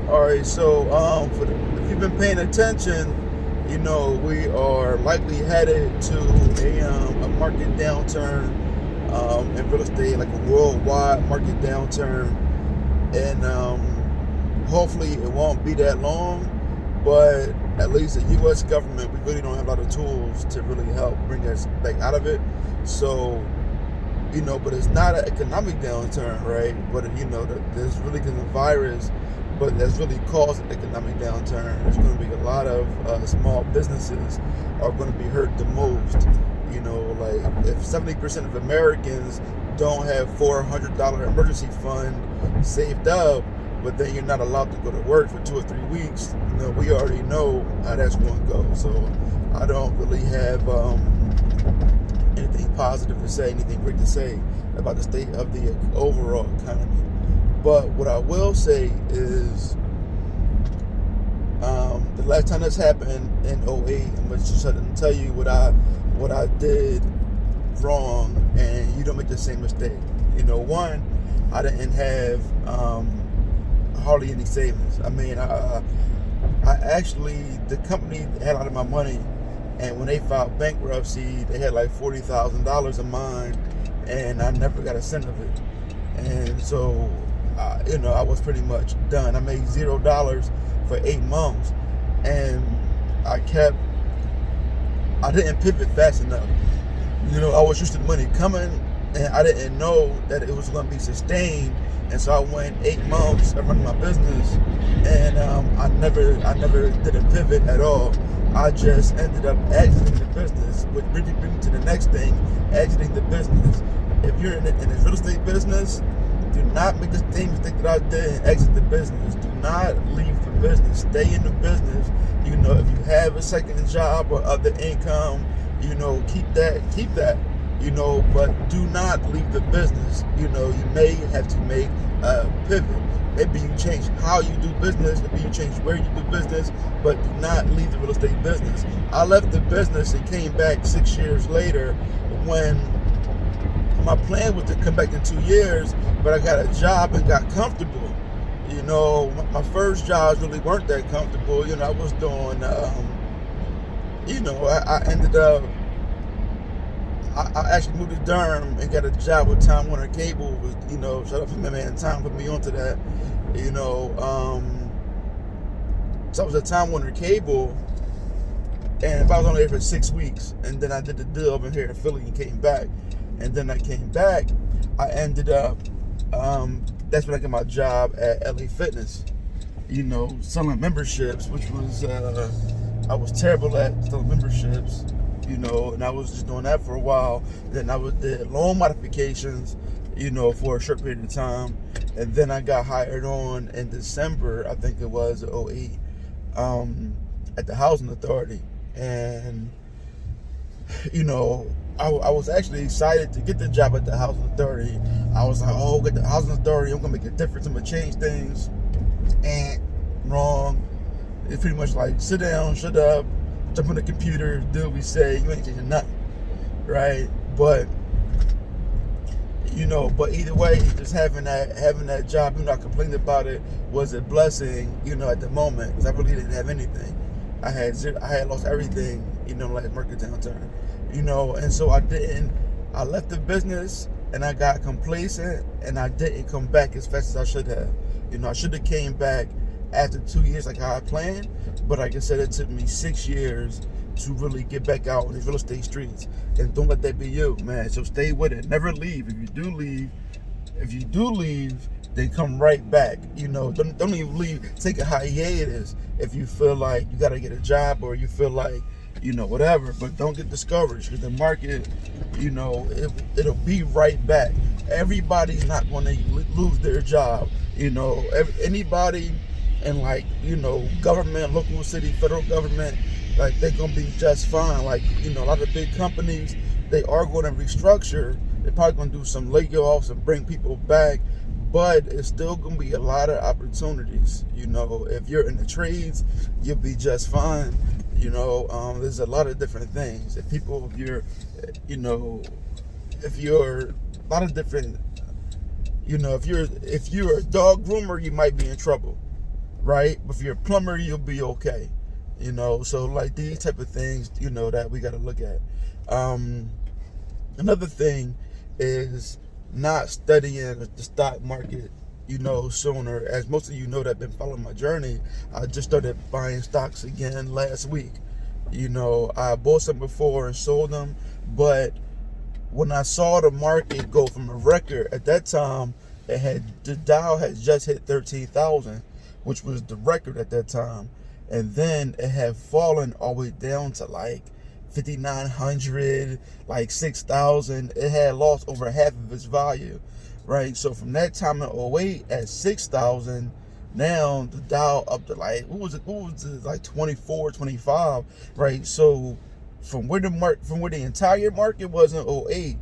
All right, so if you've been paying attention, we are likely headed to a market downturn in real estate, like a worldwide market downturn, and hopefully it won't be that long. But at least the U.S. government, we really don't have a lot of tools to really help bring us back out of it. So but it's not an economic downturn, right? But there's really because of the virus, but that's really caused an economic downturn. There's going to be a lot of small businesses are going to be hurt the most. Like if 70% of Americans don't have $400 emergency fund saved up, but then you're not allowed to go to work for 2 or 3 weeks, we already know how that's going to go. So I don't really have anything positive to say, anything great to say about the state of the overall economy. But what I will say is the last time this happened in '08, I'm going to tell you what I did wrong, and you don't make the same mistake. One, I didn't have hardly any savings. I mean, I actually, the company had a lot of my money, and when they filed bankruptcy, they had like $40,000 of mine, and I never got a cent of it. And so, I was pretty much done. I made $0 for 8 months, and I didn't pivot fast enough. I was used to the money coming, and I didn't know that it was going to be sustained. And so I went 8 months running my business, and I never did a pivot at all. I just ended up exiting the business, which brings me to the next thing, exiting the business. If you're in the real estate business, do not make the same mistake that I did and exit the business. Do not leave the business. Stay in the business. If you have a second job or other income, keep that. But do not leave the business. You may have to make a pivot. Maybe you change how you do business. Maybe you change where you do business, but do not leave the real estate business. I left the business and came back 6 years later when my plan was to come back in 2 years, but I got a job and got comfortable. My first jobs really weren't that comfortable. I was doing, I ended up, I actually moved to Durham and got a job with Time Warner Cable. Shout out to my man Tom, put me onto that. So I was at Time Warner Cable, and I was only there for 6 weeks, and then I did the deal over here in Philly and came back. And then I came back, I ended up, that's when I got my job at LA Fitness, selling memberships, which was, I was terrible at selling memberships, and I was just doing that for a while. Then I did loan modifications, for a short period of time. And then I got hired on in December, I think it was, '08, at the Housing Authority. And, I was actually excited to get the job at the Housing Authority. I was like, get the Housing Authority, I'm going to make a difference, I'm going to change things. And wrong. It's pretty much like, sit down, shut up, jump on the computer, do what we say, you ain't changing nothing, right? But either way, just having that job, I complained about it, was a blessing, at the moment, because I really didn't have anything. I had lost everything, like market downturn, and so I left the business and I got complacent and I didn't come back as fast as I should have. I should have came back after 2 years like how I planned, but like I said, it took me 6 years to really get back out on these real estate streets. And don't let that be you, man. So stay with it. Never leave. If you do leave, then come right back. Don't even leave. Take a hiatus if you feel like you gotta get a job or you feel like, whatever. But don't get discouraged, because the market, it'll be right back. Everybody's not going to lose their job. Anybody in government, local, city, federal government, like they're gonna be just fine. Like a lot of big companies, they are going to restructure. They're probably going to do some layoffs and bring people back, but it's still going to be a lot of opportunities. If you're in the trades, you'll be just fine. There's a lot of different things. If you're a lot of different, if you're a dog groomer, you might be in trouble. right? But if you're a plumber, you'll be okay. So like these type of things, that we got to look at. Another thing is not studying the stock market, sooner. As most of you know that have been following my journey, I just started buying stocks again last week. I bought some before and sold them, but when I saw the market go from a record at that time, the Dow had just hit 13,000, which was the record at that time, and then it had fallen all the way down to like 5,900, like 6,000. It had lost over half of its value, right? So from that time in '08 at 6,000, now the Dow up to like what was it like 24, 25, right? So from where the entire market was in '08,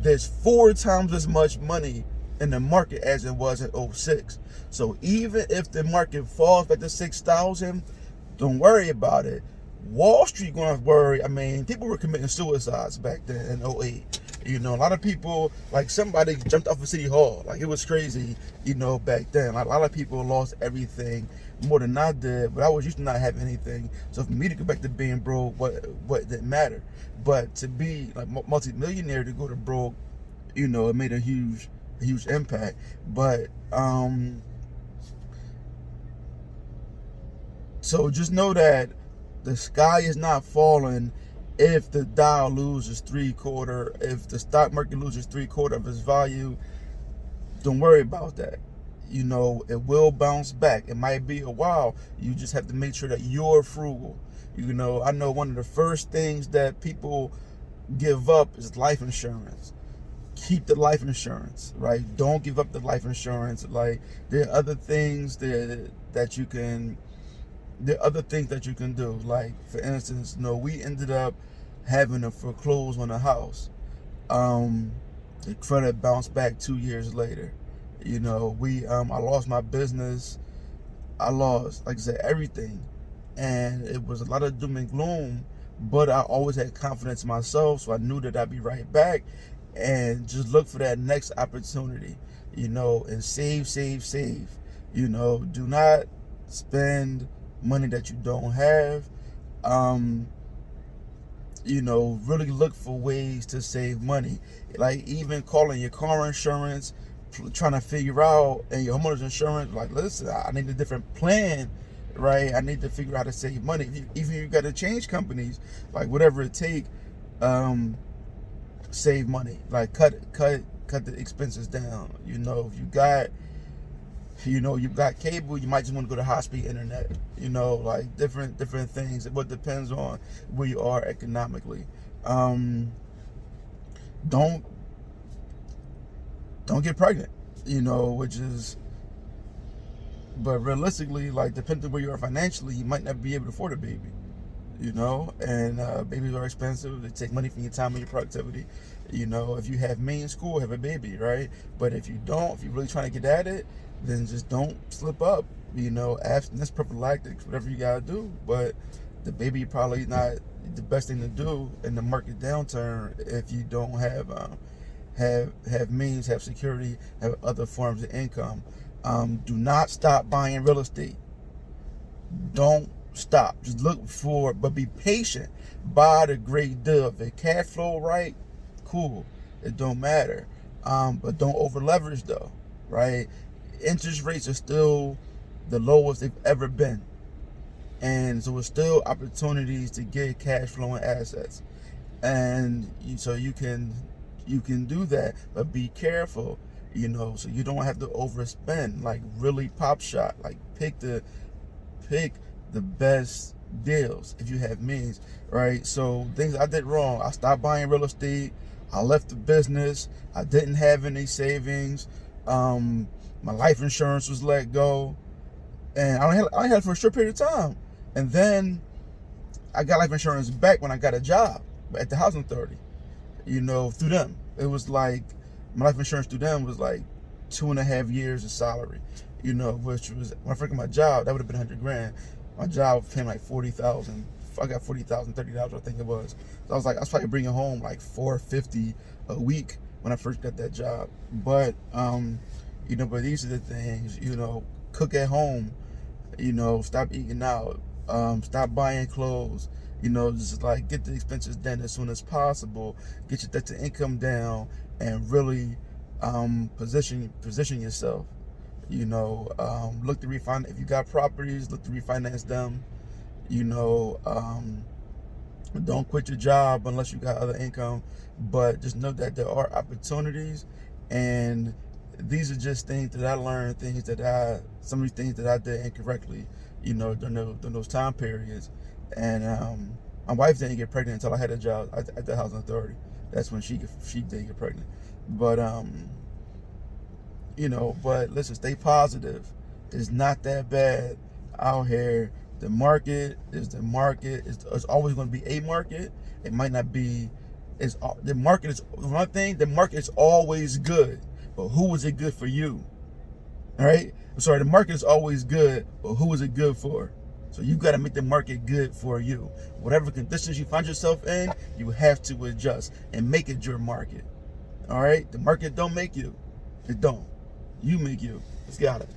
there's 4 times as much money in the market as it was in '06. So even if the market falls back to 6,000, don't worry about it. Wall Street going to worry. I mean, people were committing suicides back then in '08. A lot of people, like somebody jumped off of City Hall. Like it was crazy, back then. Like, a lot of people lost everything more than I did, but I was used to not having anything. So for me to go back to being broke, what didn't matter. But to be like multi-millionaire, to go to broke, it made a huge impact. But so just know that the sky is not falling if the Dow loses if the stock market loses 3/4 of its value. Don't worry about that. It will bounce back. It might be a while. You just have to make sure that you're frugal. I know one of the first things that people give up is life insurance. Keep the life insurance, right? Don't give up the life insurance. Like there are other things that you can do. Like for instance, we ended up having to foreclose on a house. The credit bounced back 2 years later. I lost my business. I lost, like I said, everything, and it was a lot of doom and gloom. But I always had confidence in myself, so I knew that I'd be right back, and just look for that next opportunity. And save. Do not spend money that you don't have. Really look for ways to save money. Like even calling your car insurance, trying to figure out, and your homeowner's insurance, like, listen, I need a different plan, right? I need to figure out how to save money. Even if you got to change companies, like whatever it take, save money. Like cut the expenses down. If you got cable, you might just want to go to high-speed internet. Like different things. It depends on where you are economically. Don't get pregnant. But realistically, like depending on where you are financially, you might not be able to afford a baby. And babies are expensive. They take money from your time and your productivity. If you have me in school, have a baby, right? But if you don't, if you're really trying to get at it, then just don't slip up. Abstinence, prophylactics, whatever you gotta do. But the baby probably not the best thing to do in the market downturn if you don't have means, have security, have other forms of income. Do not stop buying real estate. Don't stop. Just look for, but be patient. Buy the great deal. If it cash flow right, cool. It don't matter. But don't over leverage though, right? Interest rates are still the lowest they've ever been, and so it's still opportunities to get cash flowing assets, and so you can do that, but be careful, so you don't have to overspend. Like really pop shot, like pick the best deals if you have means, right? So things I did wrong: I stopped buying real estate, I left the business, I didn't have any savings, my life insurance was let go, and I had it for a short period of time, and then I got life insurance back when I got a job at the housing authority. Through them, it was like my life insurance through them was like 2.5 years of salary. Which was, when I first got my job, that would have been $100,000. My job was paying like $40,000. I got $40,000, $30, I think it was. So I was probably bringing home like $450 a week when I first got that job. But but these are the things, cook at home, You know, stop eating out. Stop buying clothes. You know, just like get the expenses done as soon as possible. Get your debt to income down, and really position yourself. You know, look to refinance. If you got properties, look to refinance them. You know, don't quit your job unless you got other income. But just know that there are opportunities, and these are just things that I learned, some of these things that I did incorrectly, you know, during those time periods. And my wife didn't get pregnant until I had a job at the housing authority. That's when she did get pregnant. But you know, but listen, stay positive. It's not that bad out here. The market is the market. It's always going to be a market. It might not be. The market is one thing. The market is always good, but who is it good for you? All right. I'm sorry. The market is always good, but who is it good for? So you got to make the market good for you. Whatever conditions you find yourself in, you have to adjust and make it your market. All right. The market don't make you. It don't. You make you. Let's get it.